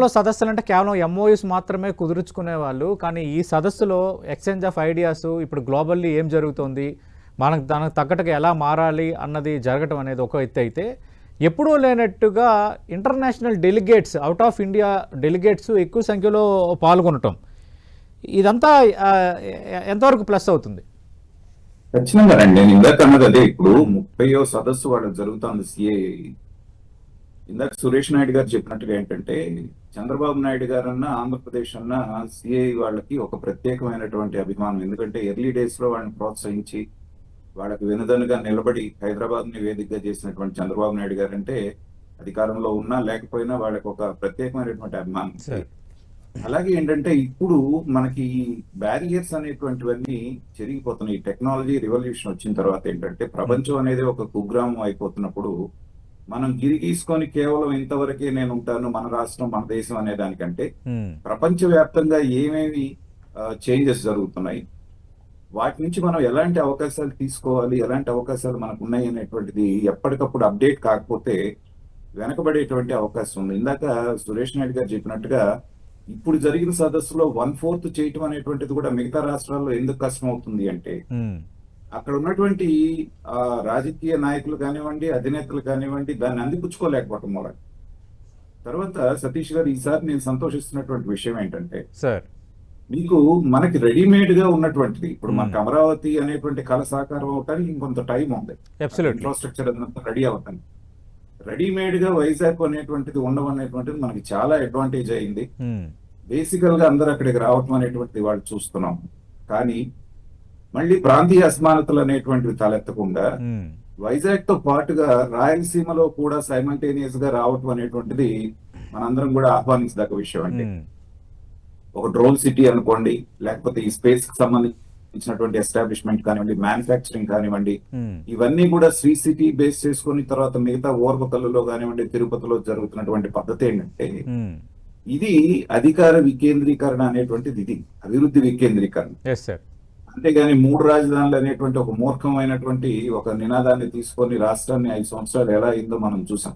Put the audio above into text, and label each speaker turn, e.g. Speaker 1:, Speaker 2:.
Speaker 1: సదస్సులు అంటే కేవలం ఎంఓయూస్ మాత్రమే కుదుర్చుకునేవాళ్ళు. కానీ ఈ సదస్సులో ఎక్స్చేంజ్ ఆఫ్ ఐడియాస్ ఇప్పుడు గ్లోబల్లీ ఏం జరుగుతోంది, మనకు దానికి తగ్గట్టుగా ఎలా మారాలి అన్నది జరగటం అనేది ఒక ఎత్తు అయితే, ఎప్పుడూ లేనట్టుగా international delegates, out of India delegates ఎక్కువ సంఖ్యలో పాల్గొనటం, ఇదంతా ఎంతవరకు ప్లస్ అవుతుంది?
Speaker 2: ఖచ్చితంగా రండి. నేను ఇందాక అన్నది అదే. ఇప్పుడు 30వ సదస్సు వాళ్ళు జరుగుతుంది సిఏఏ. ఇందాక సురేష్ నాయుడు గారు చెప్పినట్టుగా ఏంటంటే, చంద్రబాబు నాయుడు గారు అన్న ఆంధ్రప్రదేశ్ అన్న సిఐ వాళ్ళకి ఒక ప్రత్యేకమైనటువంటి అభిమానం. ఎందుకంటే ఎర్లీ డేస్ లో వాళ్ళని ప్రోత్సహించి వాళ్ళకి వెనుదనుగా నిలబడి హైదరాబాద్ ని వేదికగా చేసినటువంటి చంద్రబాబు నాయుడు గారు అంటే అధికారంలో ఉన్నా లేకపోయినా వాళ్ళకి ఒక ప్రత్యేకమైనటువంటి అభిమానం. అలాగే ఏంటంటే ఇప్పుడు మనకి బ్యారియర్స్ అనేటువంటివన్నీ చెరిగిపోతున్నాయి. టెక్నాలజీ రివల్యూషన్ వచ్చిన తర్వాత ఏంటంటే ప్రపంచం అనేది ఒక కుగ్రామం అయిపోతున్నప్పుడు మనం గిరిగీసుకొని కేవలం ఇంతవరకే నేను ఉంటాను, మన రాష్ట్రం మన దేశం అనే దానికంటే ప్రపంచవ్యాప్తంగా ఏమేమి చేంజెస్ జరుగుతున్నాయి, వాటి నుంచి మనం ఎలాంటి అవకాశాలు తీసుకోవాలి, ఎలాంటి అవకాశాలు మనకు ఉన్నాయి అనేటువంటిది ఎప్పటికప్పుడు అప్డేట్ కాకపోతే వెనకబడేటువంటి అవకాశం ఉంది. ఇందాక సురేష్ నాయుడు గారు చెప్పినట్టుగా ఇప్పుడు జరిగిన సదస్సులో 1/4 చేయటం అనేటువంటిది కూడా మిగతా రాష్ట్రాల్లో ఎందుకు కష్టం అవుతుంది అంటే, అక్కడ ఉన్నటువంటి రాజకీయ నాయకులు కానివ్వండి, అధినేతలు కానివ్వండి, దాన్ని అందిపుచ్చుకోలేకపోవటం మూలంగా. తర్వాత సతీష్ గారు, ఈసారి నేను సంతోషిస్తున్నటువంటి విషయం ఏంటంటే, మీకు మనకి రెడీమేడ్ గా ఉన్నటువంటిది ఇప్పుడు మనకు అమరావతి అనేటువంటి కళ సాకారం అవటానికి ఇంకొంత టైం ఉంది. ఇన్ఫ్రాస్ట్రక్చర్ అంతా రెడీ అవుతానికి రెడీమేడ్ గా వైజాగ్ అనేటువంటిది ఉండడం అనేటువంటిది మనకి చాలా అడ్వాంటేజ్ అయింది. బేసికల్ గా అందరూ అక్కడికి రావటం అనేటువంటిది వాళ్ళు చూస్తున్నాం. కానీ మళ్ళీ ప్రాంతీయ అసమానతలు అనేటువంటివి తలెత్తకుండా వైజాగ్ తో పాటుగా రాయలసీమలో కూడా సైమల్టేనియస్ గా రావటం అనేటువంటిది మనందరం కూడా ఆహ్వానించదగ్గ విషయం. అంటే ఒక డ్రోన్ సిటీ అనుకోండి, లేకపోతే ఈ స్పేస్ కి సంబంధించినటువంటి ఎస్టాబ్లిష్మెంట్ కానివ్వండి, మ్యానుఫ్యాక్చరింగ్ కానివ్వండి, ఇవన్నీ కూడా శ్రీ సిటీ బేస్ చేసుకుని తర్వాత మిగతా ఓర్వకల్లులో కానివ్వండి, తిరుపతిలో జరుగుతున్నటువంటి పద్ధతి ఏంటంటే, ఇది అధికార వికేంద్రీకరణ అనేటువంటిది, ఇది అభివృద్ధి వికేంద్రీకరణ. అంతేగాని 3 రాజధానులు అనేటువంటి ఒక మూర్ఖమైనటువంటి ఒక నినాదాన్ని తీసుకొని రాష్ట్రాన్ని 5 సంవత్సరాలు ఎలా అయిందో మనం చూసాం.